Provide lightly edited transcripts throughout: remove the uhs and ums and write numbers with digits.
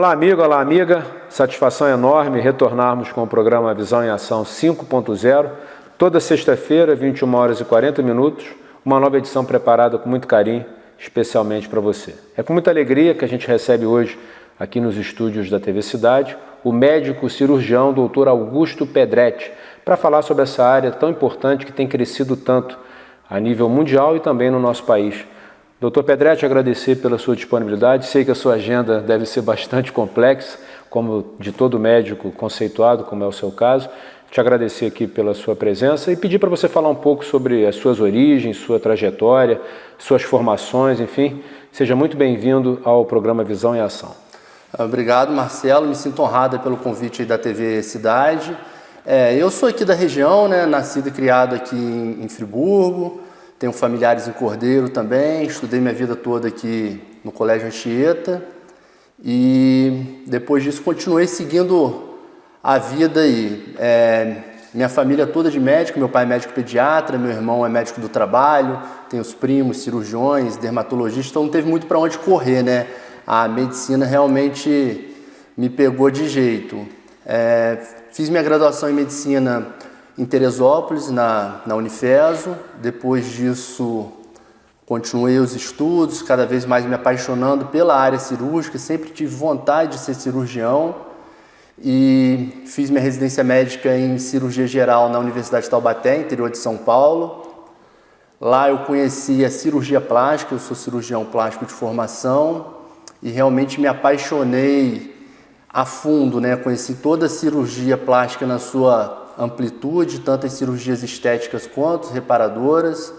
Olá, amigo, olá, amiga. Satisfação enorme retornarmos com o programa Visão em Ação 5.0. Toda sexta-feira, 21 horas e 40 minutos, uma nova edição preparada com muito carinho, especialmente para você. É com muita alegria que a gente recebe hoje, aqui nos estúdios da TV Cidade, o médico cirurgião Dr. Augusto Pedretti, para falar sobre essa área tão importante que tem crescido tanto a nível mundial e também no nosso país. Doutor Pedretti, agradecer pela sua disponibilidade. Sei que a sua agenda deve ser bastante complexa, como de todo médico conceituado, como é o seu caso. Te agradecer aqui pela sua presença e pedir para você falar um pouco sobre as suas origens, sua trajetória, suas formações, enfim. Seja muito bem-vindo ao programa Visão em Ação. Obrigado, Marcelo. Me sinto honrada pelo convite da TV Cidade. Eu sou aqui da região, nascido e criado aqui em Friburgo. Tenho familiares em Cordeiro também, estudei minha vida toda aqui no Colégio Anchieta e depois disso continuei seguindo a vida aí. Minha família toda de médico, meu pai é médico pediatra, meu irmão é médico do trabalho, tenho os primos, cirurgiões, dermatologistas, então não teve muito para onde correr, né? A medicina realmente me pegou de jeito. Fiz minha graduação em medicina em Teresópolis, na Unifeso. Depois disso, continuei os estudos, cada vez mais me apaixonando pela área cirúrgica, sempre tive vontade de ser cirurgião e fiz minha residência médica em cirurgia geral na Universidade de Taubaté, interior de São Paulo. Lá eu conheci a cirurgia plástica, eu sou cirurgião plástico de formação e realmente me apaixonei a fundo, conheci toda a cirurgia plástica na sua amplitude, tanto as cirurgias estéticas quanto reparadoras,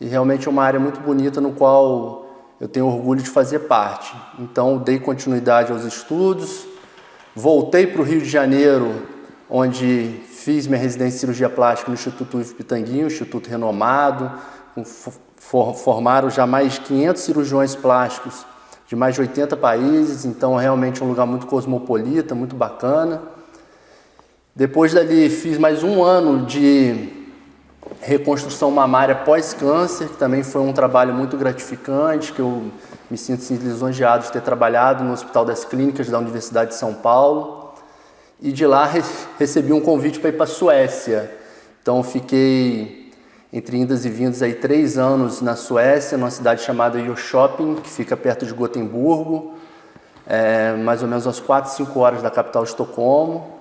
e realmente é uma área muito bonita no qual eu tenho orgulho de fazer parte. Então dei continuidade aos estudos, voltei para o Rio de Janeiro, onde fiz minha residência em cirurgia plástica no Instituto Ivo Pitanguinho, instituto renomado, formaram já mais de 500 cirurgiões plásticos de mais de 80 países, então realmente é um lugar muito cosmopolita, muito bacana. Depois dali fiz mais um ano de reconstrução mamária pós-câncer, que também foi um trabalho muito gratificante, que eu me sinto lisonjeado de ter trabalhado no Hospital das Clínicas da Universidade de São Paulo. E de lá recebi um convite para ir para a Suécia. Então fiquei entre indas e vindas aí 3 anos na Suécia, numa cidade chamada Jönköping, que fica perto de Gotemburgo, mais ou menos umas 4, 5 horas da capital Estocolmo.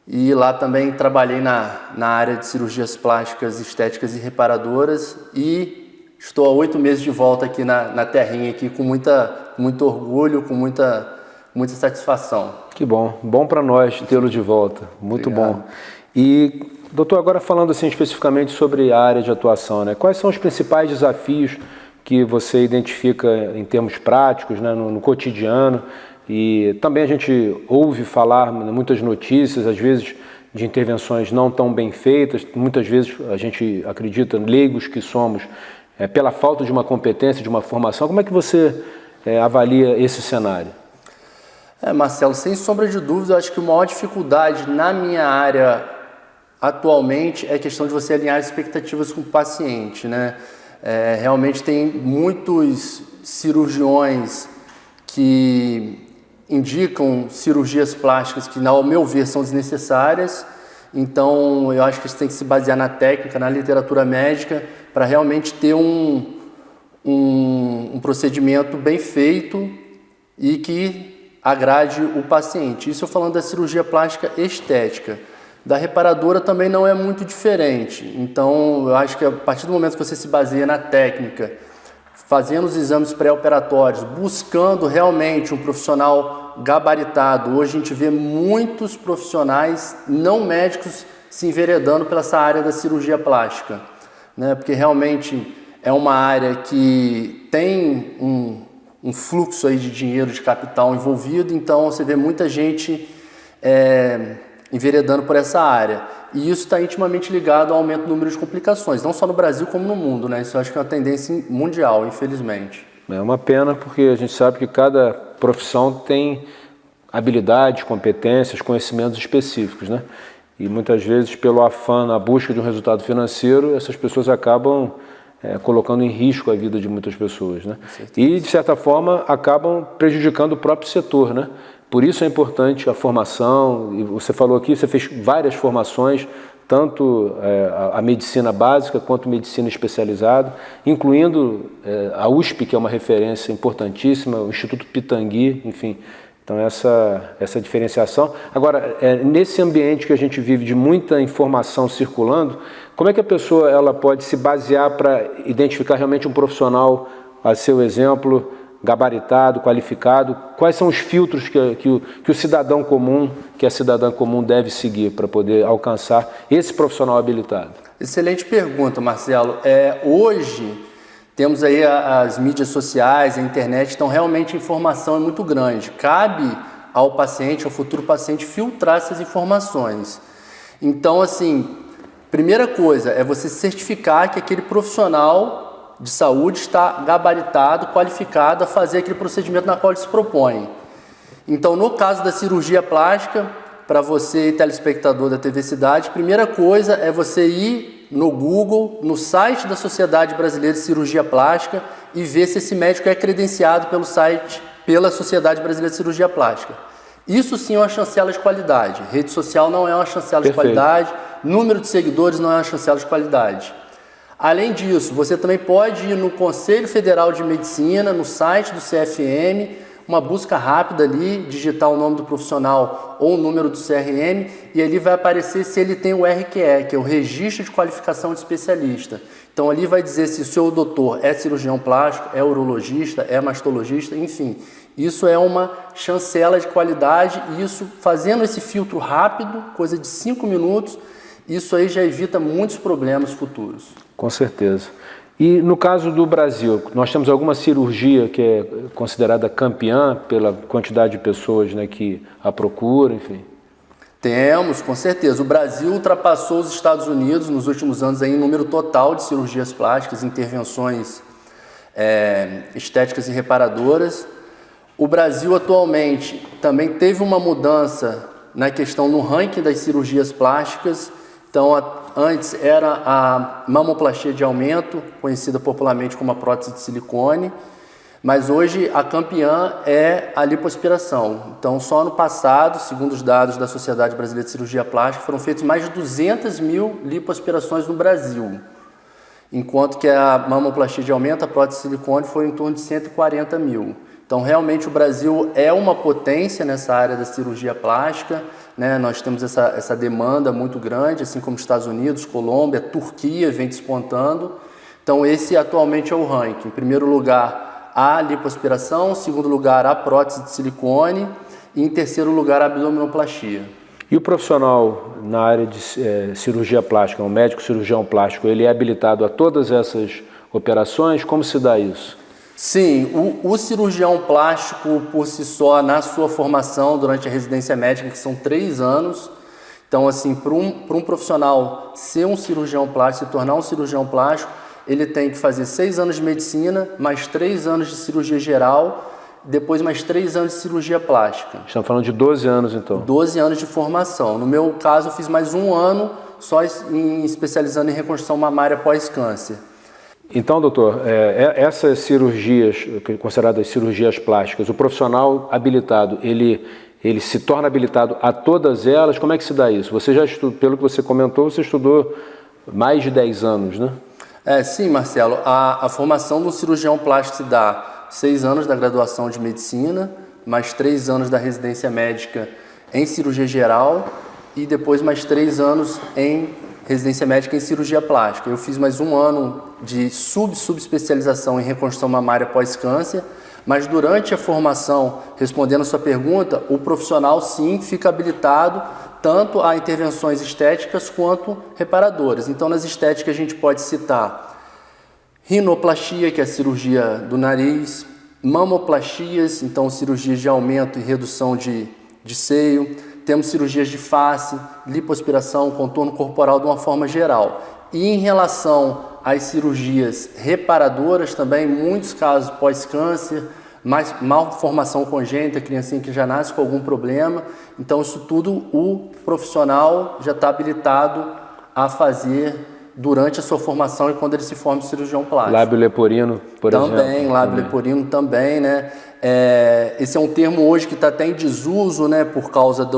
E lá também trabalhei na área de cirurgias plásticas, estéticas e reparadoras e estou há 8 meses de volta aqui na terrinha aqui com muito orgulho, com muita satisfação. Que bom, bom para nós tê-lo de volta, muito Obrigado. Bom. E, doutor, agora falando assim especificamente sobre a área de atuação, quais são os principais desafios que você identifica em termos práticos, no cotidiano? E também a gente ouve falar muitas notícias, às vezes, de intervenções não tão bem feitas. Muitas vezes a gente acredita, leigos que somos, pela falta de uma competência, de uma formação. Como é que você avalia esse cenário? Marcelo, sem sombra de dúvida, eu acho que a maior dificuldade na minha área atualmente é a questão de você alinhar as expectativas com o paciente, realmente tem muitos cirurgiões que indicam cirurgias plásticas que, ao meu ver, são desnecessárias. Então, eu acho que isso tem que se basear na técnica, na literatura médica, para realmente ter um procedimento bem feito e que agrade o paciente. Isso eu falando da cirurgia plástica estética. Da reparadora também não é muito diferente. Então, eu acho que a partir do momento que você se baseia na técnica, fazendo os exames pré-operatórios, buscando realmente um profissional gabaritado. Hoje a gente vê muitos profissionais não médicos se enveredando pela essa área da cirurgia plástica, porque realmente é uma área que tem um fluxo aí de dinheiro, de capital envolvido, então você vê muita gente enveredando por essa área. E isso está intimamente ligado ao aumento do número de complicações, não só no Brasil como no mundo, Isso eu acho que é uma tendência mundial, infelizmente. É uma pena porque a gente sabe que cada profissão tem habilidades, competências, conhecimentos específicos, E muitas vezes, pelo afã na busca de um resultado financeiro, essas pessoas acabam colocando em risco a vida de muitas pessoas, E, de certa forma, acabam prejudicando o próprio setor, Por isso é importante a formação, e você falou aqui, você fez várias formações, tanto a medicina básica quanto medicina especializada, incluindo a USP, que é uma referência importantíssima, o Instituto Pitangui, enfim. Então essa diferenciação. Agora, nesse ambiente que a gente vive de muita informação circulando, como é que a pessoa ela pode se basear para identificar realmente um profissional, a seu exemplo, gabaritado, qualificado? Quais são os filtros que o cidadão comum, que a cidadã comum deve seguir para poder alcançar esse profissional habilitado? Excelente pergunta, Marcelo. Hoje temos aí as mídias sociais, a internet, então realmente a informação é muito grande. Cabe ao paciente, ao futuro paciente, filtrar essas informações. Então, assim, primeira coisa é você certificar que aquele profissional de saúde está gabaritado, qualificado a fazer aquele procedimento na qual ele se propõe. Então, no caso da cirurgia plástica, para você, telespectador da TV Cidade, primeira coisa é você ir no Google, no site da Sociedade Brasileira de Cirurgia Plástica e ver se esse médico é credenciado pelo site, pela Sociedade Brasileira de Cirurgia Plástica. Isso sim é uma chancela de qualidade. Rede social não é uma chancela de qualidade, número de seguidores não é uma chancela de qualidade. Além disso, você também pode ir no Conselho Federal de Medicina, no site do CFM, uma busca rápida ali, digitar o nome do profissional ou o número do CRM e ali vai aparecer se ele tem o RQE, que é o Registro de Qualificação de Especialista. Então ali vai dizer se o seu doutor é cirurgião plástico, é urologista, é mastologista, enfim. Isso é uma chancela de qualidade e isso, fazendo esse filtro rápido, coisa de 5 minutos, isso aí já evita muitos problemas futuros. Com certeza. E no caso do Brasil, nós temos alguma cirurgia que é considerada campeã pela quantidade de pessoas, né, que a procuram, enfim? Temos, com certeza. O Brasil ultrapassou os Estados Unidos nos últimos anos em número total de cirurgias plásticas, intervenções estéticas e reparadoras. O Brasil atualmente também teve uma mudança na questão no ranking das cirurgias plásticas. Então, antes era a mamoplastia de aumento, conhecida popularmente como a prótese de silicone, mas hoje a campeã é a lipoaspiração. Então, só ano passado, segundo os dados da Sociedade Brasileira de Cirurgia Plástica, foram feitas mais de 200 mil lipoaspirações no Brasil, enquanto que a mamoplastia de aumento, a prótese de silicone, foi em torno de 140 mil. Então, realmente, o Brasil é uma potência nessa área da cirurgia plástica, né? Nós temos essa demanda muito grande, assim como Estados Unidos, Colômbia, Turquia vem despontando. Então, esse atualmente é o ranking. Em primeiro lugar, a lipoaspiração, em segundo lugar, a prótese de silicone e em terceiro lugar, a abdominoplastia. E o profissional na área de cirurgia plástica, um médico cirurgião plástico, ele é habilitado a todas essas operações? Como se dá isso? Sim, o cirurgião plástico por si só, na sua formação durante a residência médica, que são 3 anos, então assim, para um profissional ser um cirurgião plástico, se tornar um cirurgião plástico, ele tem que fazer 6 anos de medicina, mais 3 anos de cirurgia geral, depois mais 3 anos de cirurgia plástica. Estamos falando de 12 anos então? 12 anos de formação. No meu caso, eu fiz mais 1 ano só especializando em reconstrução mamária pós-câncer. Então, doutor, essas cirurgias, consideradas cirurgias plásticas, o profissional habilitado, ele se torna habilitado a todas elas? Como é que se dá isso? Você já estudou, pelo que você comentou, você estudou mais de 10 anos, né? Sim, Marcelo. A formação do cirurgião plástico se dá 6 anos da graduação de medicina, mais 3 anos da residência médica em cirurgia geral e depois mais 3 anos em residência médica em cirurgia plástica. Eu fiz mais 1 ano de subespecialização em reconstrução mamária pós-câncer, mas durante a formação, respondendo a sua pergunta, o profissional sim fica habilitado tanto a intervenções estéticas quanto reparadoras. Então, nas estéticas a gente pode citar rinoplastia, que é a cirurgia do nariz, mamoplastias, então cirurgias de aumento e redução de seio, temos cirurgias de face, lipoaspiração, contorno corporal de uma forma geral. E em relação às cirurgias reparadoras também, muitos casos pós-câncer, malformação congênita, criancinha que já nasce com algum problema. Então isso tudo o profissional já está habilitado a fazer durante a sua formação e quando ele se forma em cirurgião plástico. Lábio leporino, por exemplo. Também, lábio leporino também, né? Esse é um termo hoje que está até em desuso, né? Por causa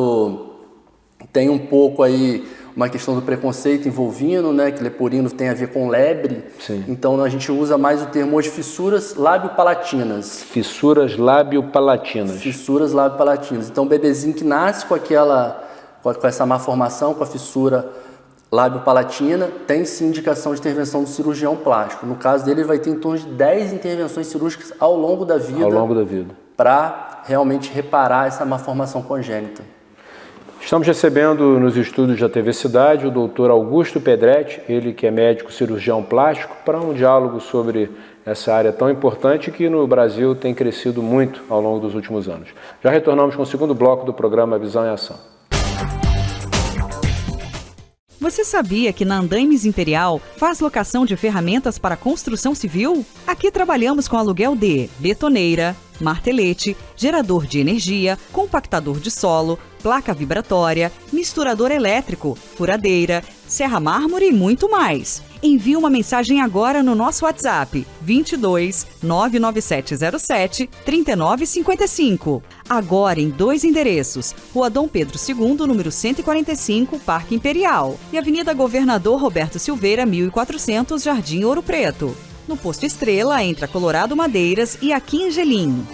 tem um pouco aí uma questão do preconceito envolvendo, né? Que leporino tem a ver com lebre. Sim. Então a gente usa mais o termo hoje fissuras lábio-palatinas. Fissuras lábio-palatinas. Fissuras lábio-palatinas. Então o bebezinho que nasce com essa malformação, com a fissura lábio-palatina, tem sim indicação de intervenção do cirurgião plástico. No caso dele, ele vai ter em torno de 10 intervenções cirúrgicas ao longo da vida. Ao longo da vida. Para realmente reparar essa malformação congênita. Estamos recebendo nos estúdios da TV Cidade o Dr. Augusto Pedretti, ele que é médico cirurgião plástico, para um diálogo sobre essa área tão importante que no Brasil tem crescido muito ao longo dos últimos anos. Já retornamos com o segundo bloco do programa Visão em Ação. Você sabia que na Andaimes Imperial faz locação de ferramentas para construção civil? Aqui trabalhamos com aluguel de betoneira, martelete, gerador de energia, compactador de solo, placa vibratória, misturador elétrico, furadeira, serra mármore e muito mais. Envie uma mensagem agora no nosso WhatsApp 22 99707 3955. Agora em 2 endereços, Rua Dom Pedro II, número 145, Parque Imperial, e Avenida Governador Roberto Silveira, 1400, Jardim Ouro Preto. No Posto Estrela, entre a Colorado Madeiras e a Quingelim.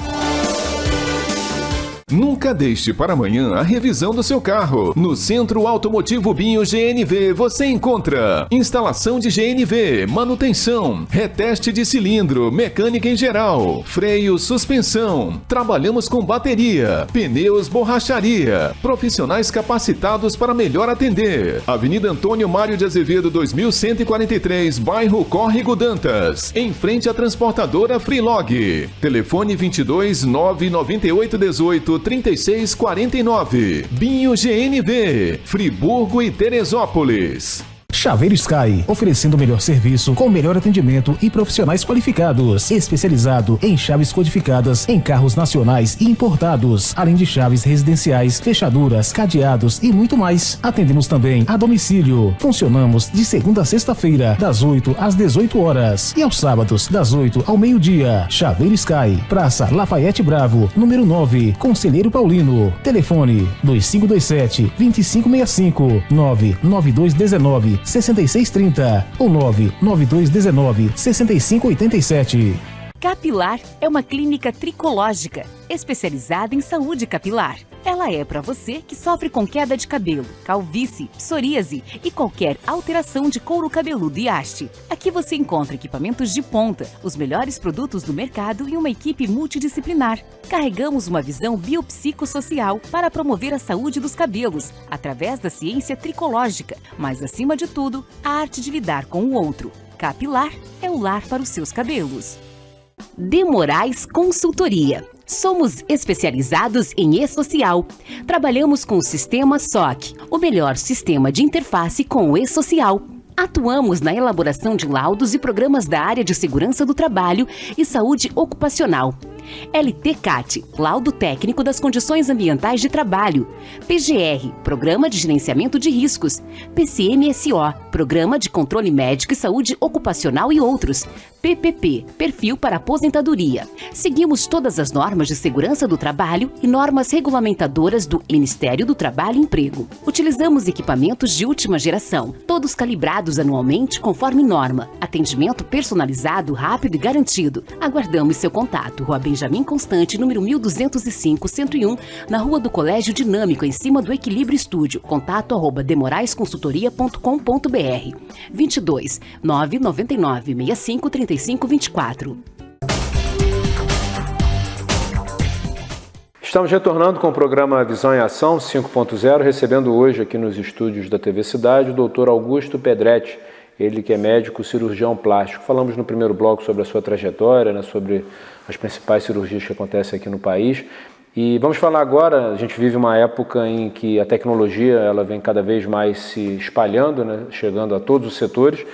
Nunca deixe para amanhã a revisão do seu carro. No Centro Automotivo Binho GNV você encontra instalação de GNV, manutenção, reteste de cilindro, mecânica em geral, freio, suspensão. Trabalhamos com bateria, pneus, borracharia. Profissionais capacitados para melhor atender. Avenida Antônio Mário de Azevedo 2143, bairro Córrego Dantas, em frente à transportadora Freelog. Telefone 22 998 18 3649. Binho GNV, Friburgo e Teresópolis. Chaveiro Sky, oferecendo o melhor serviço, com o melhor atendimento e profissionais qualificados, especializado em chaves codificadas em carros nacionais e importados, além de chaves residenciais, fechaduras, cadeados e muito mais. Atendemos também a domicílio. Funcionamos de segunda a sexta-feira, das 8 às 18 horas e aos sábados, das 8 ao meio-dia. Chaveiro Sky, Praça Lafayette Bravo, número 9, Conselheiro Paulino. Telefone 2527-2565, 99219-6630 ou 99219-6587. Capilar é uma clínica tricológica, especializada em saúde capilar. Ela é para você que sofre com queda de cabelo, calvície, psoríase e qualquer alteração de couro cabeludo e haste. Aqui você encontra equipamentos de ponta, os melhores produtos do mercado e uma equipe multidisciplinar. Carregamos uma visão biopsicossocial para promover a saúde dos cabelos, através da ciência tricológica, mas acima de tudo, a arte de lidar com o outro. Capilar é o lar para os seus cabelos. De Moraes Consultoria. Somos especializados em e-social. Trabalhamos com o sistema SOC, o melhor sistema de interface com o e-social. Atuamos na elaboração de laudos e programas da área de segurança do trabalho e saúde ocupacional. LTCAT, Laudo Técnico das Condições Ambientais de Trabalho. PGR, Programa de Gerenciamento de Riscos. PCMSO, Programa de Controle Médico e Saúde Ocupacional e outros. PPP, Perfil para Aposentadoria. Seguimos todas as normas de segurança do trabalho e normas regulamentadoras do Ministério do Trabalho e Emprego. Utilizamos equipamentos de última geração, todos calibrados anualmente conforme norma. Atendimento personalizado, rápido e garantido. Aguardamos seu contato. Rua Benjamin Constante, número 1205-101, na Rua do Colégio Dinâmico, em cima do Equilíbrio Estúdio. Contato @demoraesconsultoria.com.br. 22 999 65 3524. Estamos retornando com o programa Visão em Ação 5.0, recebendo hoje aqui nos estúdios da TV Cidade o Dr. Augusto Pedretti, ele que é médico cirurgião plástico. Falamos no primeiro bloco sobre a sua trajetória, né, sobre as principais cirurgias que acontecem aqui no país. E vamos falar agora, a gente vive uma época em que a tecnologia ela vem cada vez mais se espalhando, né, chegando a todos os setores,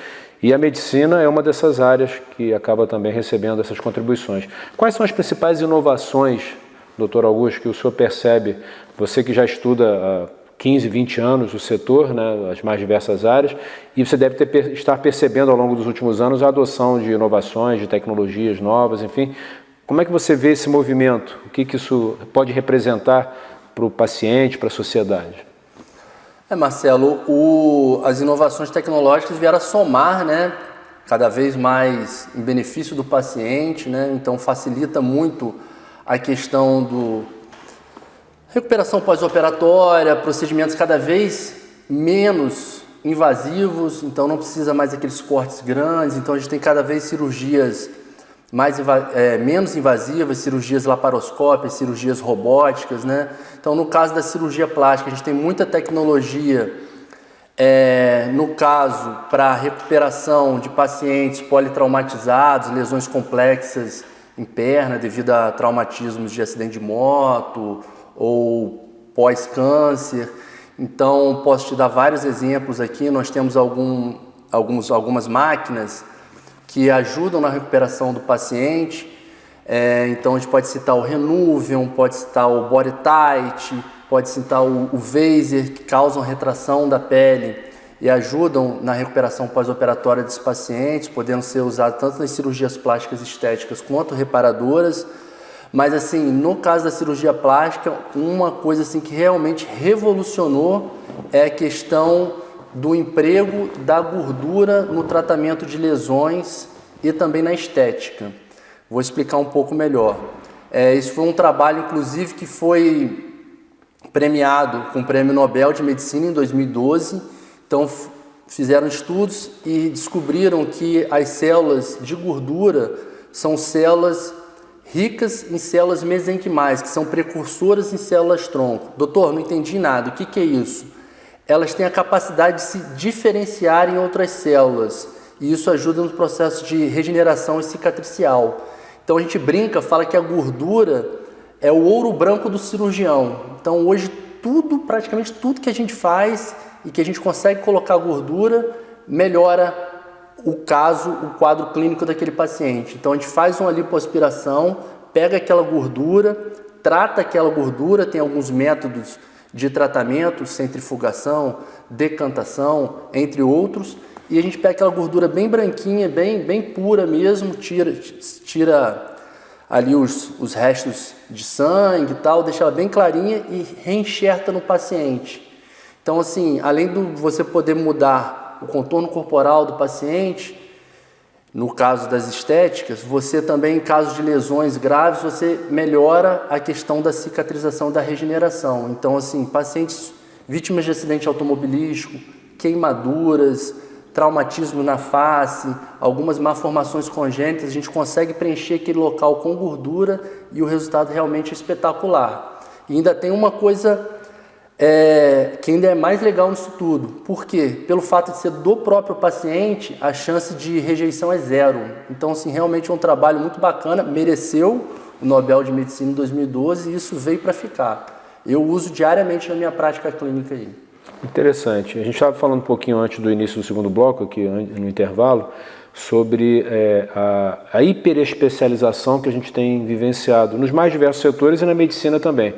e a medicina é uma dessas áreas que acaba também recebendo essas contribuições. Quais são as principais inovações, doutor Augusto, que o senhor percebe, você que já estuda há 15, 20 anos o setor, né, as mais diversas áreas, e você deve estar percebendo ao longo dos últimos anos a adoção de inovações, de tecnologias novas, enfim. Como é que você vê esse movimento? O que isso pode representar para o paciente, para a sociedade? Marcelo, as inovações tecnológicas vieram a somar, né, cada vez mais em benefício do paciente, né, então facilita muito a questão do recuperação pós-operatória, procedimentos cada vez menos invasivos, então não precisa mais daqueles cortes grandes, então a gente tem cada vez cirurgias menos invasivas, cirurgias laparoscópicas, cirurgias robóticas, né? Então, no caso da cirurgia plástica, a gente tem muita tecnologia, no caso, para recuperação de pacientes politraumatizados, lesões complexas em perna devido a traumatismos de acidente de moto ou pós-câncer. Então, posso te dar vários exemplos aqui. Nós temos algumas máquinas que ajudam na recuperação do paciente. Então, a gente pode citar o Renuvium, pode citar o Body Tight, pode citar o Vaser, que causam retração da pele e ajudam na recuperação pós-operatória dos pacientes, podendo ser usado tanto nas cirurgias plásticas estéticas quanto reparadoras. Mas, assim, no caso da cirurgia plástica, uma coisa assim, que realmente revolucionou é a questão do emprego da gordura no tratamento de lesões e também na estética. Vou explicar um pouco melhor. Isso foi um trabalho, inclusive, que foi premiado com o Prêmio Nobel de Medicina em 2012. Então, fizeram estudos e descobriram que as células de gordura são células ricas em células mesenquimais, que são precursoras em células-tronco. Doutor, não entendi nada. O que é isso? Elas têm a capacidade de se diferenciar em outras células, e isso ajuda no processo de regeneração e cicatricial. Então a gente brinca, fala que a gordura é o ouro branco do cirurgião. Então hoje praticamente tudo que a gente faz e que a gente consegue colocar gordura, melhora o quadro clínico daquele paciente. Então a gente faz uma lipoaspiração, pega aquela gordura, trata aquela gordura, tem alguns métodos de tratamento, centrifugação, decantação, entre outros, e a gente pega aquela gordura bem branquinha, bem pura mesmo, tira ali os restos de sangue e tal, deixa ela bem clarinha e reenxerta no paciente. Então, assim, além de você poder mudar o contorno corporal do paciente, no caso das estéticas, você também, em caso de lesões graves, você melhora a questão da cicatrização, da regeneração. Então, assim, pacientes vítimas de acidente automobilístico, queimaduras, traumatismo na face, algumas malformações congênitas, a gente consegue preencher aquele local com gordura e o resultado realmente é espetacular. E ainda tem uma coisa que ainda é mais legal nisso tudo. Por quê? Pelo fato de ser do próprio paciente, a chance de rejeição é zero. Então, assim, realmente é um trabalho muito bacana, mereceu o Nobel de Medicina em 2012 e isso veio para ficar. Eu uso diariamente na minha prática clínica aí. Interessante. A gente estava falando um pouquinho antes do início do segundo bloco, aqui no intervalo, sobre a hiperespecialização que a gente tem vivenciado nos mais diversos setores e na medicina também.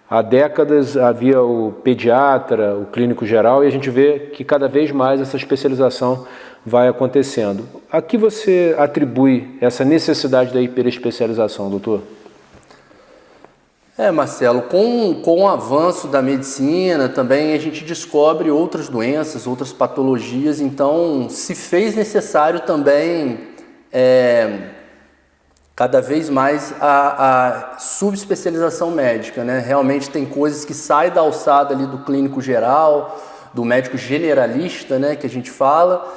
Há décadas havia o pediatra, o clínico geral, e a gente vê que cada vez mais essa especialização vai acontecendo. A que você atribui essa necessidade da hiperespecialização, doutor? Marcelo, com o avanço da medicina também a gente descobre outras doenças, outras patologias, então se fez necessário também cada vez mais a subespecialização médica, né? Realmente tem coisas que saem da alçada ali do clínico geral, do médico generalista, né, que a gente fala,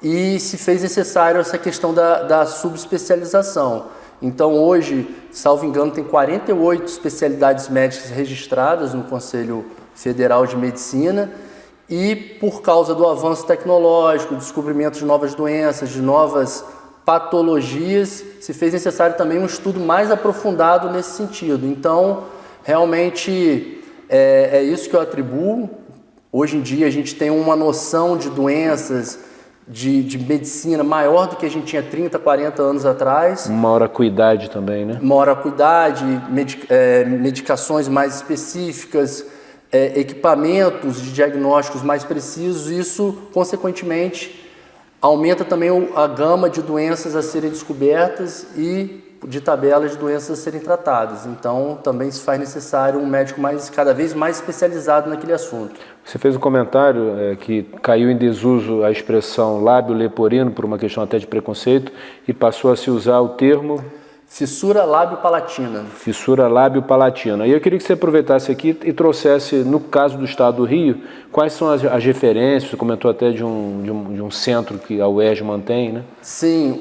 e se fez necessário essa questão da subespecialização. Então hoje, salvo engano, tem 48 especialidades médicas registradas no Conselho Federal de Medicina, e por causa do avanço tecnológico, descobrimento de novas doenças, de novas patologias, se fez necessário também um estudo mais aprofundado nesse sentido. Então, realmente, é isso que eu atribuo. Hoje em dia, a gente tem uma noção de doenças, de medicina maior do que a gente tinha 30, 40 anos atrás. Uma maior acuidade também, né? Maior acuidade, medicações mais específicas, equipamentos de diagnósticos mais precisos, isso, consequentemente, aumenta também a gama de doenças a serem descobertas e de tabelas de doenças a serem tratadas. Então, também se faz necessário um médico cada vez mais especializado naquele assunto. Você fez um comentário que caiu em desuso a expressão lábio leporino por uma questão até de preconceito e passou a se usar o termo... Fissura lábio-palatina. Fissura lábio-palatina. E eu queria que você aproveitasse aqui e trouxesse, no caso do estado do Rio, quais são as referências, você comentou até de um centro que a UERJ mantém, né? Sim,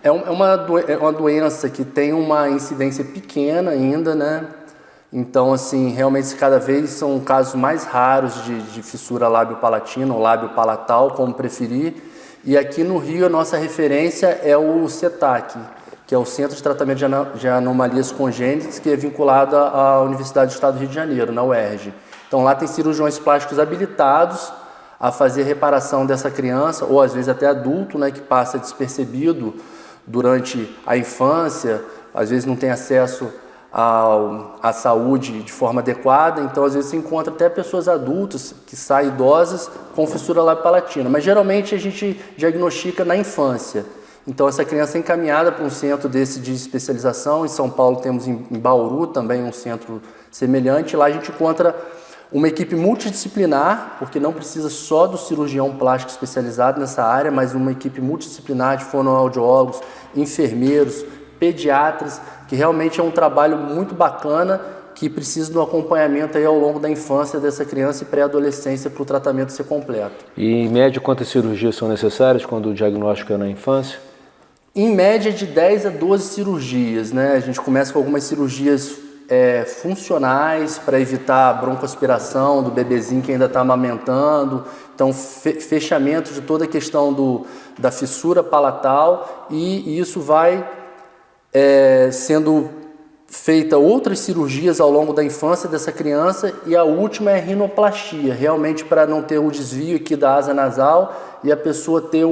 é uma doença que tem uma incidência pequena ainda, né? Então, assim, realmente cada vez são casos mais raros de fissura lábio-palatina ou lábio-palatal, como preferir. E aqui no Rio a nossa referência é o CETAC, que é o Centro de Tratamento de Anomalias Congênitas, que é vinculado à Universidade do Estado do Rio de Janeiro, na UERJ. Então lá tem cirurgiões plásticos habilitados a fazer reparação dessa criança, ou às vezes até adulto, né, que passa despercebido durante a infância, às vezes não tem acesso à saúde de forma adequada, então às vezes se encontra até pessoas adultas, que saem idosas, com fissura lábio-palatina, mas geralmente a gente diagnostica na infância. Então essa criança é encaminhada para um centro desse de especialização. Em São Paulo temos em Bauru também um centro semelhante. Lá a gente encontra uma equipe multidisciplinar, porque não precisa só do cirurgião plástico especializado nessa área, mas uma equipe multidisciplinar de fonoaudiólogos, enfermeiros, pediatras, que realmente é um trabalho muito bacana, que precisa do acompanhamento aí ao longo da infância dessa criança e pré-adolescência para o tratamento ser completo. E em média quantas cirurgias são necessárias quando o diagnóstico é na infância? Em média de 10 a 12 cirurgias, né? A gente começa com algumas cirurgias funcionais para evitar a broncoaspiração do bebezinho que ainda está amamentando. Então, fechamento de toda a questão da fissura palatal, e isso vai sendo feita outras cirurgias ao longo da infância dessa criança, e a última é a rinoplastia, realmente para não ter o desvio aqui da asa nasal e a pessoa ter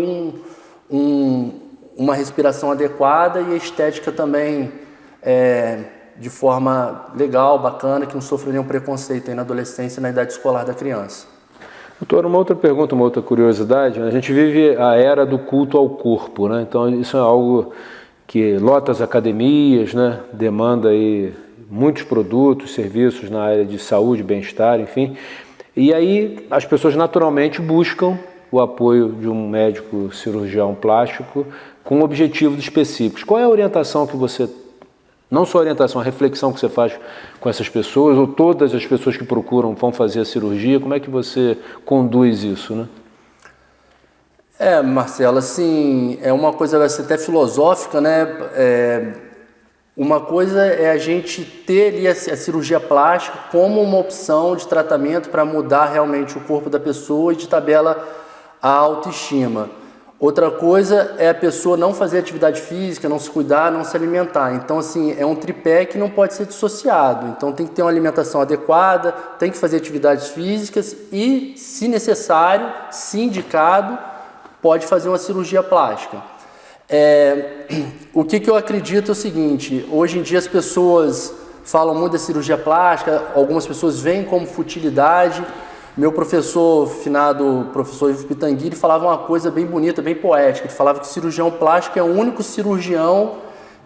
uma respiração adequada e a estética também de forma legal, bacana, que não sofre nenhum preconceito aí na adolescência e na idade escolar da criança. Doutor, uma outra pergunta, uma outra curiosidade, a gente vive a era do culto ao corpo, né? Então isso é algo que lota as academias, né? Demanda aí muitos produtos, serviços na área de saúde, bem-estar, enfim. E aí as pessoas naturalmente buscam o apoio de um médico cirurgião plástico com objetivos específicos. Qual é a orientação que você, não só a orientação, a reflexão que você faz com essas pessoas, ou todas as pessoas que procuram vão fazer a cirurgia, como é que você conduz isso, né? Marcelo, assim, é uma coisa vai ser até filosófica, né? Uma coisa é a gente ter ali a cirurgia plástica como uma opção de tratamento para mudar realmente o corpo da pessoa e de tabela a autoestima. Outra coisa é a pessoa não fazer atividade física, não se cuidar, não se alimentar. Então, assim, é um tripé que não pode ser dissociado. Então, tem que ter uma alimentação adequada, tem que fazer atividades físicas e, se necessário, se indicado, pode fazer uma cirurgia plástica. O que eu acredito é o seguinte: hoje em dia as pessoas falam muito da cirurgia plástica, algumas pessoas veem como futilidade. Meu professor, finado professor Ivo Pitangui, falava uma coisa bem bonita, bem poética. Ele falava que o cirurgião plástico é o único cirurgião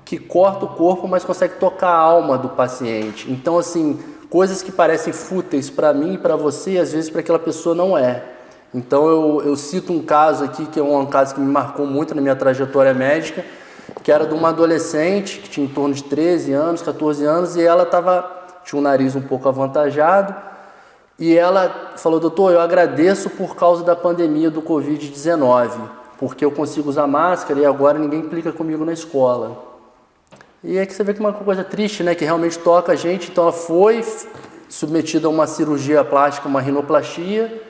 que corta o corpo, mas consegue tocar a alma do paciente. Então, assim, coisas que parecem fúteis para mim e para você, às vezes para aquela pessoa não é. Então eu cito um caso aqui, que é um caso que me marcou muito na minha trajetória médica, que era de uma adolescente que tinha em torno de 13 anos, 14 anos, e ela tinha um nariz um pouco avantajado, e ela falou: doutor, eu agradeço por causa da pandemia do Covid-19, porque eu consigo usar máscara e agora ninguém implica comigo na escola. E é que você vê que é uma coisa triste, né, que realmente toca a gente. Então ela foi submetida a uma cirurgia plástica, uma rinoplastia,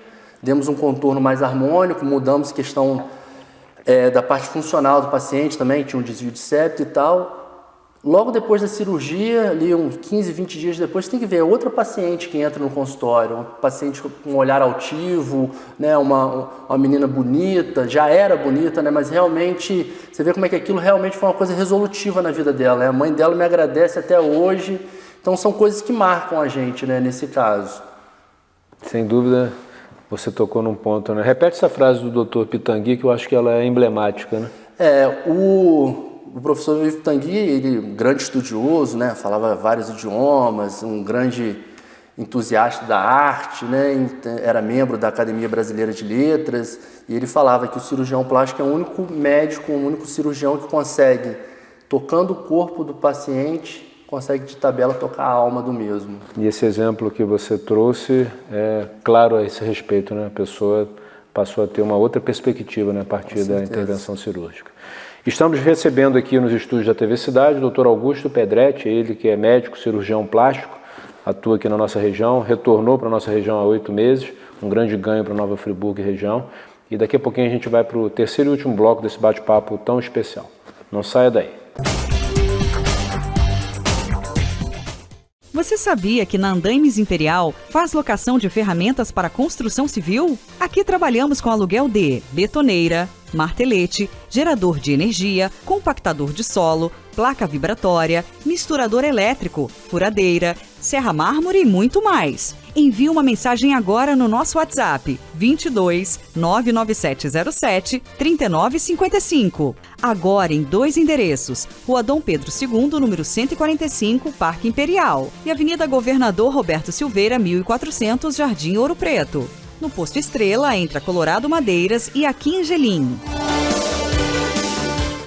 demos um contorno mais harmônico, mudamos a questão da parte funcional do paciente também, tinha um desvio de septo e tal. Logo depois da cirurgia, ali uns 15, 20 dias depois, tem que ver outra paciente que entra no consultório, uma paciente com um olhar altivo, né, uma menina bonita, já era bonita, né, mas realmente, você vê como é que aquilo realmente foi uma coisa resolutiva na vida dela. A mãe dela me agradece até hoje, Então são coisas que marcam a gente, né, nesse caso. Sem dúvida, você tocou num ponto, né? Repete essa frase do Dr. Pitangui, que eu acho que ela é emblemática, né? O professor Ivo Pitangui, ele um grande estudioso, né, falava vários idiomas, um grande entusiasta da arte, né, era membro da Academia Brasileira de Letras, e ele falava que o cirurgião plástico é o único médico, o único cirurgião que consegue, tocando o corpo do paciente, consegue de tabela tocar a alma do mesmo. E esse exemplo que você trouxe é claro a esse respeito, né? A pessoa passou a ter uma outra perspectiva, né, a partir da intervenção cirúrgica. Estamos recebendo aqui nos estúdios da TV Cidade o Dr. Augusto Pedretti, ele que é médico, cirurgião plástico, atua aqui na nossa região, retornou para a nossa região há 8 meses, um grande ganho para Nova Friburgo e região. E daqui a pouquinho a gente vai para o terceiro e último bloco desse bate-papo tão especial. Não saia daí. Você sabia que na Andaimes Imperial faz locação de ferramentas para construção civil? Aqui trabalhamos com aluguel de betoneira, martelete, gerador de energia, compactador de solo, placa vibratória, misturador elétrico, furadeira, serra mármore e muito mais. Envie uma mensagem agora no nosso WhatsApp 22 99707 3955. Agora em 2 endereços, Rua Dom Pedro II, número 145, Parque Imperial, e Avenida Governador Roberto Silveira, 1400, Jardim Ouro Preto. No Posto Estrela, entre a Colorado Madeiras e a Quingelim.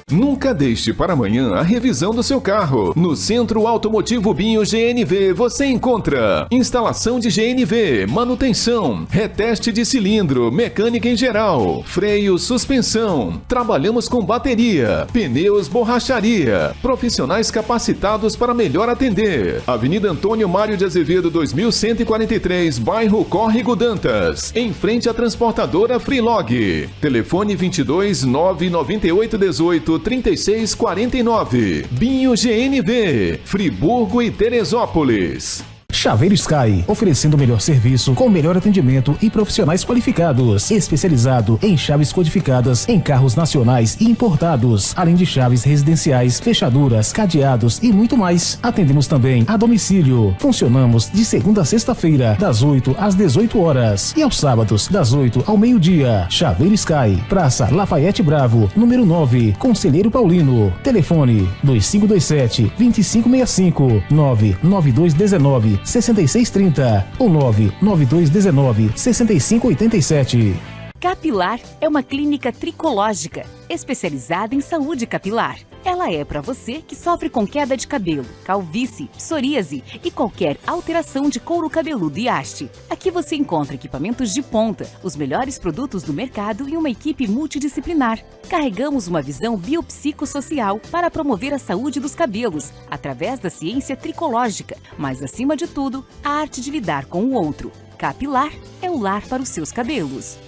Nunca deixe para amanhã a revisão do seu carro. No Centro Automotivo Binho GNV você encontra instalação de GNV, manutenção, reteste de cilindro, mecânica em geral, freio, suspensão. Trabalhamos com bateria, pneus, borracharia. Profissionais capacitados para melhor atender. Avenida Antônio Mário de Azevedo 2143, bairro Córrego Dantas, em frente à transportadora Freelog. Telefone 22 998 18 3649. Binho GNV, Friburgo e Teresópolis. Chaveiro Sky, oferecendo o melhor serviço com o melhor atendimento e profissionais qualificados, especializado em chaves codificadas em carros nacionais e importados, além de chaves residenciais, fechaduras, cadeados e muito mais. Atendemos também a domicílio. Funcionamos de segunda a sexta-feira, das 8 às 18 horas e aos sábados, das 8 ao meio-dia. Chaveiro Sky, Praça Lafayette Bravo, número 9, Conselheiro Paulino. Telefone 2527-2565, 99219 6630 ou 99219 6587. Capilar é uma clínica tricológica, especializada em saúde capilar. Ela é para você que sofre com queda de cabelo, calvície, psoríase e qualquer alteração de couro cabeludo e haste. Aqui você encontra equipamentos de ponta, os melhores produtos do mercado e uma equipe multidisciplinar. Carregamos uma visão biopsicossocial para promover a saúde dos cabelos, através da ciência tricológica, mas acima de tudo, a arte de lidar com o outro. Capilar é o lar para os seus cabelos.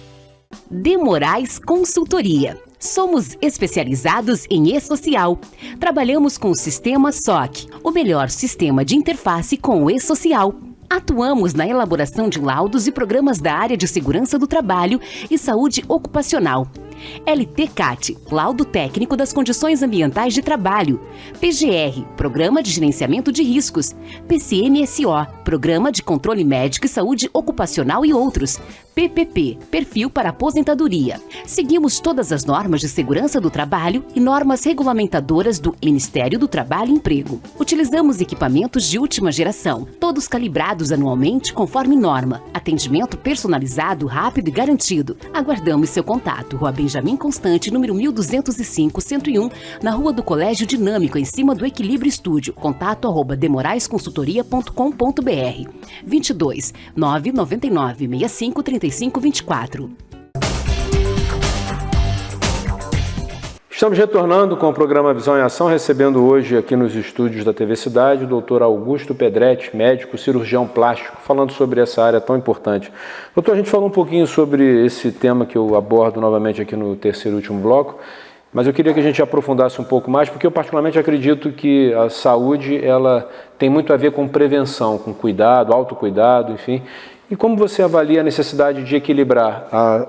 De Moraes Consultoria. Somos especializados em e-social. Trabalhamos com o sistema SOC, o melhor sistema de interface com o e-social. Atuamos na elaboração de laudos e programas da área de segurança do trabalho e saúde ocupacional. LTCAT, Laudo Técnico das Condições Ambientais de Trabalho. PGR, Programa de Gerenciamento de Riscos. PCMSO, Programa de Controle Médico e Saúde Ocupacional e outros. PPP, Perfil para Aposentadoria. Seguimos todas as normas de segurança do trabalho e normas regulamentadoras do Ministério do Trabalho e Emprego. Utilizamos equipamentos de última geração, todos calibrados anualmente conforme norma. Atendimento personalizado, rápido e garantido. Aguardamos seu contato. Rua Benjamin Constante, número 1205-101, na Rua do Colégio Dinâmico, em cima do Equilíbrio Estúdio. Contato @demoraesconsultoria.com.br 22 999 65 35 24. Estamos retornando com o programa Visão em Ação, recebendo hoje aqui nos estúdios da TV Cidade o Dr. Augusto Pedretti, médico cirurgião plástico, falando sobre essa área tão importante. Doutor, a gente falou um pouquinho sobre esse tema que eu abordo novamente aqui no terceiro e último bloco, mas eu queria que a gente aprofundasse um pouco mais, porque eu particularmente acredito que a saúde ela tem muito a ver com prevenção, com cuidado, autocuidado, enfim. E como você avalia a necessidade de equilibrar a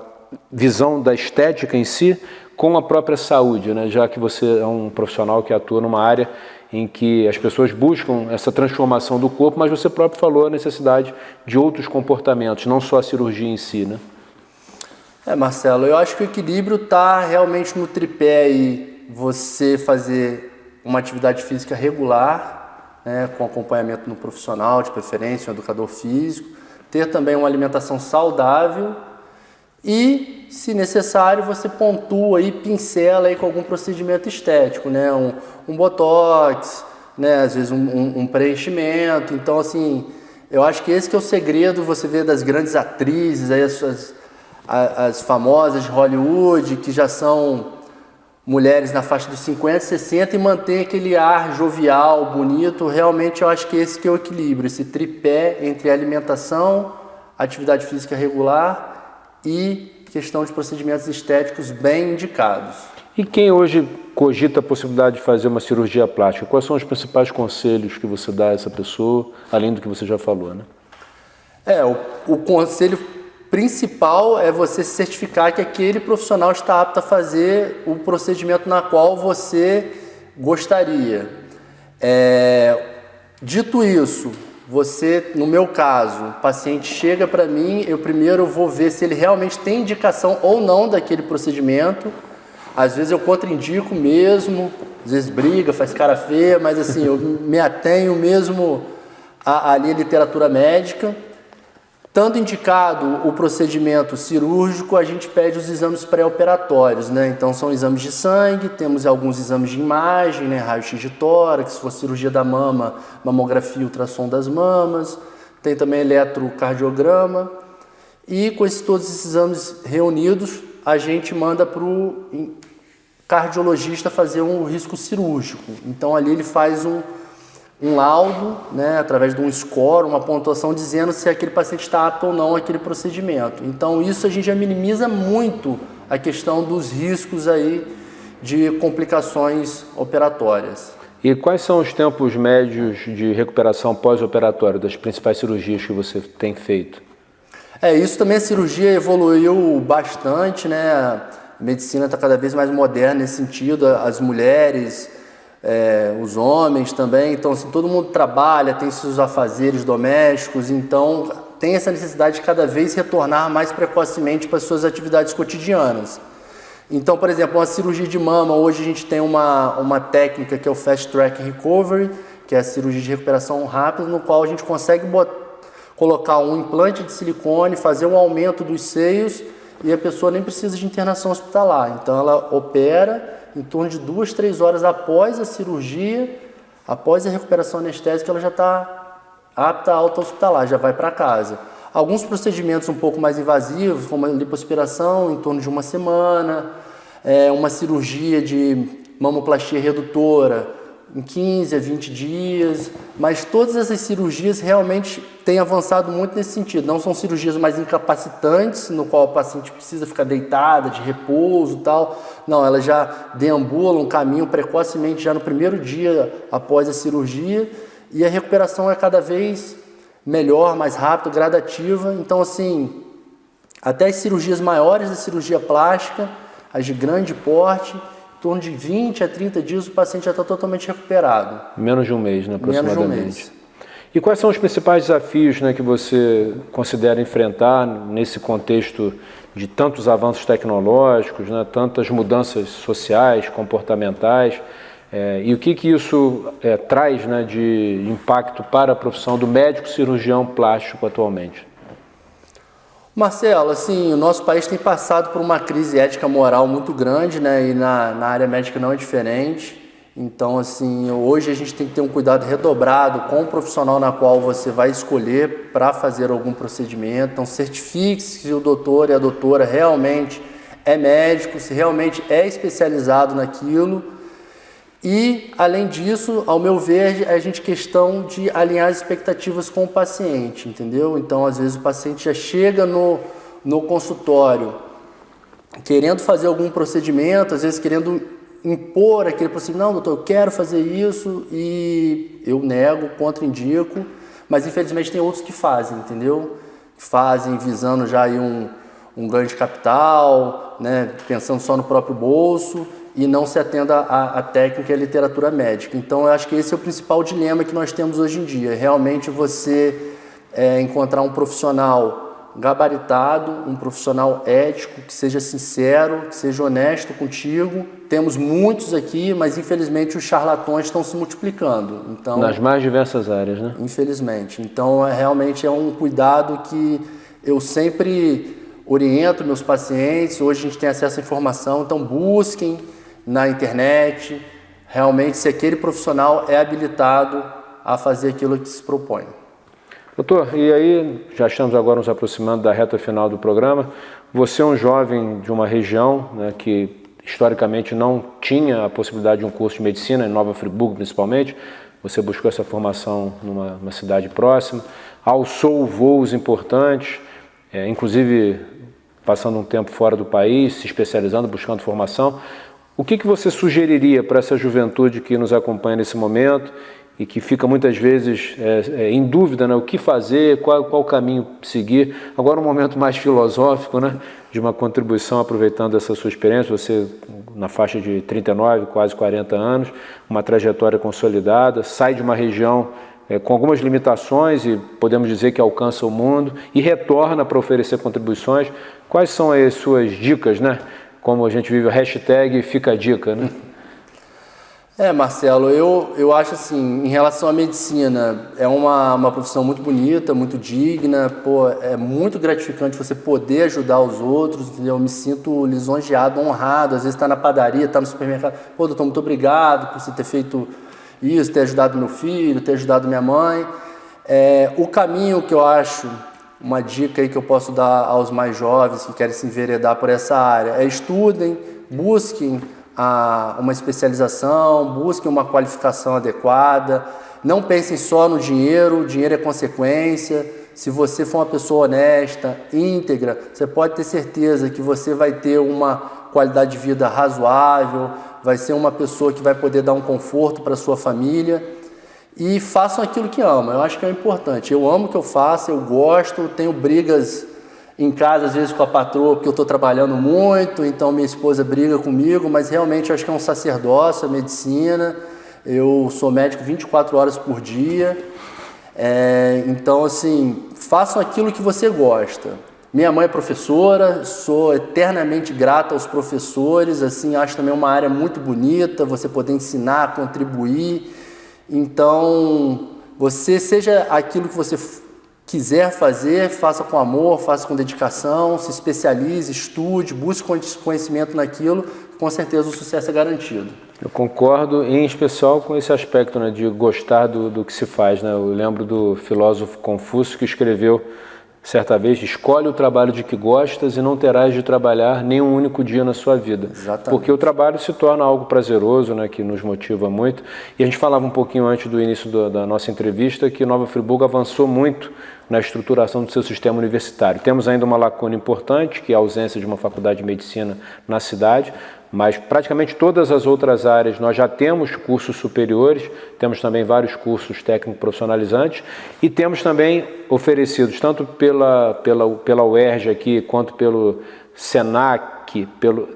visão da estética em si com a própria saúde, né? Já que você é um profissional que atua numa área em que as pessoas buscam essa transformação do corpo, mas você próprio falou a necessidade de outros comportamentos, não só a cirurgia em si, né? Marcelo, eu acho que o equilíbrio está realmente no tripé aí, você fazer uma atividade física regular, né, com acompanhamento no profissional, de preferência, um educador físico, ter também uma alimentação saudável e, se necessário, você pontua e pincela aí com algum procedimento estético, né, um botox, né, às vezes um preenchimento. Então, assim, eu acho que esse que é o segredo, você vê das grandes atrizes, aí as famosas de Hollywood, que já são mulheres na faixa dos 50, 60 e mantém aquele ar jovial, bonito. Realmente eu acho que esse que é o equilíbrio, esse tripé entre alimentação, atividade física regular e questão de procedimentos estéticos bem indicados. E quem hoje cogita a possibilidade de fazer uma cirurgia plástica, quais são os principais conselhos que você dá a essa pessoa, além do que você já falou, né? O conselho principal é você se certificar que aquele profissional está apto a fazer o procedimento na qual você gostaria. Dito isso, você, no meu caso, o paciente chega para mim, eu primeiro vou ver se ele realmente tem indicação ou não daquele procedimento. Às vezes eu contraindico mesmo, às vezes briga, faz cara feia, mas assim, eu me atenho mesmo à literatura médica. Estando indicado o procedimento cirúrgico, a gente pede os exames pré-operatórios, né? Então são exames de sangue, temos alguns exames de imagem, né? Raio-x de tórax, se for cirurgia da mama, mamografia, ultrassom das mamas, tem também eletrocardiograma. E com todos esses exames reunidos, a gente manda para o cardiologista fazer um risco cirúrgico. Então ali ele faz um laudo, né, através de um score, uma pontuação dizendo se aquele paciente está apto ou não àquele procedimento. Então isso a gente já minimiza muito a questão dos riscos aí de complicações operatórias. E quais são os tempos médios de recuperação pós-operatória das principais cirurgias que você tem feito? Isso também, a cirurgia evoluiu bastante, né? A medicina está cada vez mais moderna nesse sentido, as mulheres, os homens também, então assim, todo mundo trabalha, tem seus afazeres domésticos, então tem essa necessidade de cada vez retornar mais precocemente para as suas atividades cotidianas. Então, por exemplo, uma cirurgia de mama, hoje a gente tem uma técnica que é o Fast Track Recovery, que é a cirurgia de recuperação rápida, no qual a gente consegue colocar um implante de silicone, fazer um aumento dos seios e a pessoa nem precisa de internação hospitalar. Então ela opera em torno de 2, 3 horas após a cirurgia, após a recuperação anestésica, ela já está apta à alta hospitalar, já vai para casa. Alguns procedimentos um pouco mais invasivos, como a lipoaspiração, em torno de 1 semana, uma cirurgia de mamoplastia redutora, em 15 a 20 dias, mas todas essas cirurgias realmente têm avançado muito nesse sentido. Não são cirurgias mais incapacitantes, no qual o paciente precisa ficar deitada, de repouso e tal. Não, elas já deambulam um caminho precocemente, já no primeiro dia após a cirurgia, e a recuperação é cada vez melhor, mais rápida, gradativa. Então, assim, até as cirurgias maiores da cirurgia plástica, as de grande porte, em torno de 20 a 30 dias o paciente já está totalmente recuperado. Menos de um mês, né, aproximadamente. Menos de um mês. E quais são os principais desafios, né, que você considera enfrentar nesse contexto de tantos avanços tecnológicos, né, tantas mudanças sociais, comportamentais, e o que isso traz, né, de impacto para a profissão do médico cirurgião plástico atualmente? Marcelo, assim, o nosso país tem passado por uma crise ética moral muito grande, né? E na área médica não é diferente. Então, assim, hoje a gente tem que ter um cuidado redobrado com o profissional na qual você vai escolher para fazer algum procedimento. Então, certifique-se se o doutor e a doutora realmente é médico, se realmente é especializado naquilo. E, além disso, ao meu ver, a gente questão de alinhar as expectativas com o paciente, entendeu? Então, às vezes, o paciente já chega no consultório querendo fazer algum procedimento, às vezes querendo impor aquele procedimento. Não, doutor, eu quero fazer isso e eu nego, contraindico, mas, infelizmente, tem outros que fazem, entendeu? Que fazem visando já aí um ganho de capital, né, pensando só no próprio bolso e não se atenda à técnica e à literatura médica. Então, eu acho que esse é o principal dilema que nós temos hoje em dia. Realmente você encontrar um profissional gabaritado, um profissional ético, que seja sincero, que seja honesto contigo. Temos muitos aqui, mas infelizmente os charlatões estão se multiplicando. Então, nas mais diversas áreas, né? Infelizmente. Então, realmente é um cuidado que eu sempre oriento meus pacientes. Hoje a gente tem acesso à informação, então busquem na internet realmente se aquele profissional é habilitado a fazer aquilo que se propõe. Doutor, e aí já estamos agora nos aproximando da reta final do programa. Você é um jovem de uma região, né, que historicamente não tinha a possibilidade de um curso de medicina, em Nova Friburgo principalmente. Você buscou essa formação numa cidade próxima, alçou voos importantes, inclusive passando um tempo fora do país, se especializando, buscando formação. O que você sugeriria para essa juventude que nos acompanha nesse momento e que fica muitas vezes em dúvida, né, o que fazer, qual caminho seguir? Agora um momento mais filosófico, né, de uma contribuição, aproveitando essa sua experiência, você na faixa de 39, quase 40 anos, uma trajetória consolidada, sai de uma região com algumas limitações e podemos dizer que alcança o mundo e retorna para oferecer contribuições. Quais são as suas dicas, né? Como a gente vive o hashtag Fica a Dica, né? Marcelo, eu acho assim, em relação à medicina, é uma profissão muito bonita, muito digna, é muito gratificante você poder ajudar os outros, entendeu? Eu me sinto lisonjeado, honrado, às vezes está na padaria, está no supermercado, doutor, muito obrigado por você ter feito isso, ter ajudado meu filho, ter ajudado minha mãe. O caminho que eu acho, uma dica aí que eu posso dar aos mais jovens que querem se enveredar por essa área, estudem, busquem uma especialização, busquem uma qualificação adequada, não pensem só no dinheiro, o dinheiro é consequência. Se você for uma pessoa honesta, íntegra, você pode ter certeza que você vai ter uma qualidade de vida razoável, vai ser uma pessoa que vai poder dar um conforto para a sua família e façam aquilo que ama. Eu acho que é importante. Eu amo o que eu faço, eu gosto, tenho brigas em casa, às vezes, com a patroa, porque eu estou trabalhando muito, então minha esposa briga comigo, mas realmente eu acho que é um sacerdócio, a medicina. Eu sou médico 24 horas por dia. Então, assim, façam aquilo que você gosta. Minha mãe é professora, sou eternamente grata aos professores, assim, acho também uma área muito bonita, você poder ensinar, contribuir. Então, você seja aquilo que você quiser fazer, faça com amor, faça com dedicação, se especialize, estude, busque conhecimento naquilo, com certeza o sucesso é garantido. Eu concordo, em especial com esse aspecto, né, de gostar do que se faz, né? Eu lembro do filósofo Confúcio que escreveu certa vez: escolhe o trabalho de que gostas e não terás de trabalhar nem um único dia na sua vida. Exatamente. Porque o trabalho se torna algo prazeroso, né, que nos motiva muito. E a gente falava um pouquinho antes do início da nossa entrevista que Nova Friburgo avançou muito na estruturação do seu sistema universitário. Temos ainda uma lacuna importante, que é a ausência de uma faculdade de medicina na cidade, mas praticamente todas as outras áreas nós já temos cursos superiores, temos também vários cursos técnico-profissionalizantes e temos também oferecidos tanto pela UERJ aqui, quanto pelo SENAC,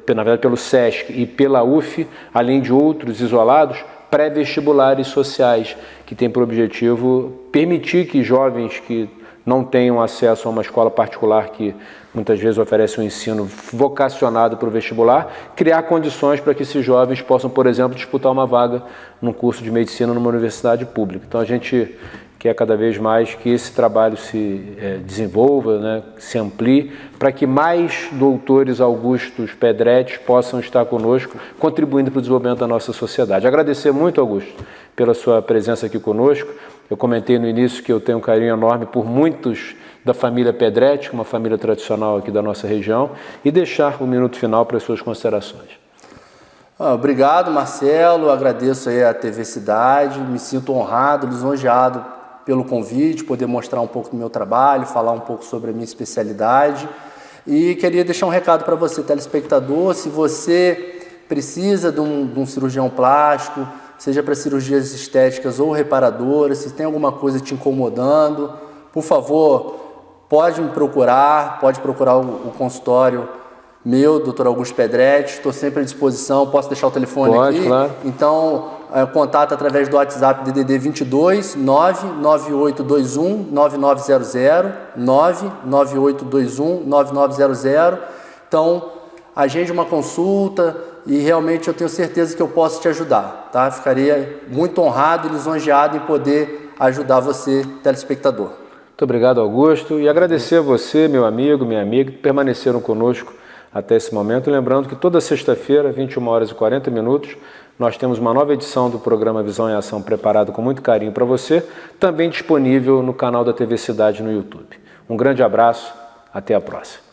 na verdade pelo SESC e pela UF, além de outros isolados, pré-vestibulares sociais, que tem por objetivo permitir que jovens que não tenham acesso a uma escola particular que muitas vezes oferece um ensino vocacionado para o vestibular, criar condições para que esses jovens possam, por exemplo, disputar uma vaga num curso de medicina numa universidade pública. Então a gente quer cada vez mais que esse trabalho se desenvolva, né, se amplie, para que mais doutores Augustos Pedretti possam estar conosco, contribuindo para o desenvolvimento da nossa sociedade. Agradecer muito, Augusto, pela sua presença aqui conosco. Eu comentei no início que eu tenho um carinho enorme por muitos da família Pedretti, uma família tradicional aqui da nossa região, e deixar o minuto final para as suas considerações. Obrigado, Marcelo, agradeço aí a TV Cidade, me sinto honrado, lisonjeado pelo convite, poder mostrar um pouco do meu trabalho, falar um pouco sobre a minha especialidade. E queria deixar um recado para você, telespectador: se você precisa de um cirurgião plástico, seja para cirurgias estéticas ou reparadoras, se tem alguma coisa te incomodando, por favor, pode me procurar, pode procurar o consultório meu, Dr. Augusto Pedretti, estou sempre à disposição, posso deixar o telefone aqui? Claro. Então, contato através do WhatsApp DDD 22 99821 9900, 99821 9900. Então, agende uma consulta e realmente eu tenho certeza que eu posso te ajudar, tá? Ficaria muito honrado e lisonjeado em poder ajudar você, telespectador. Muito obrigado, Augusto, e agradecer a você, meu amigo, minha amiga, que permaneceram conosco até esse momento. Lembrando que toda sexta-feira, 21 horas e 40 minutos, nós temos uma nova edição do programa Visão em Ação preparado com muito carinho para você, também disponível no canal da TV Cidade no YouTube. Um grande abraço, até a próxima.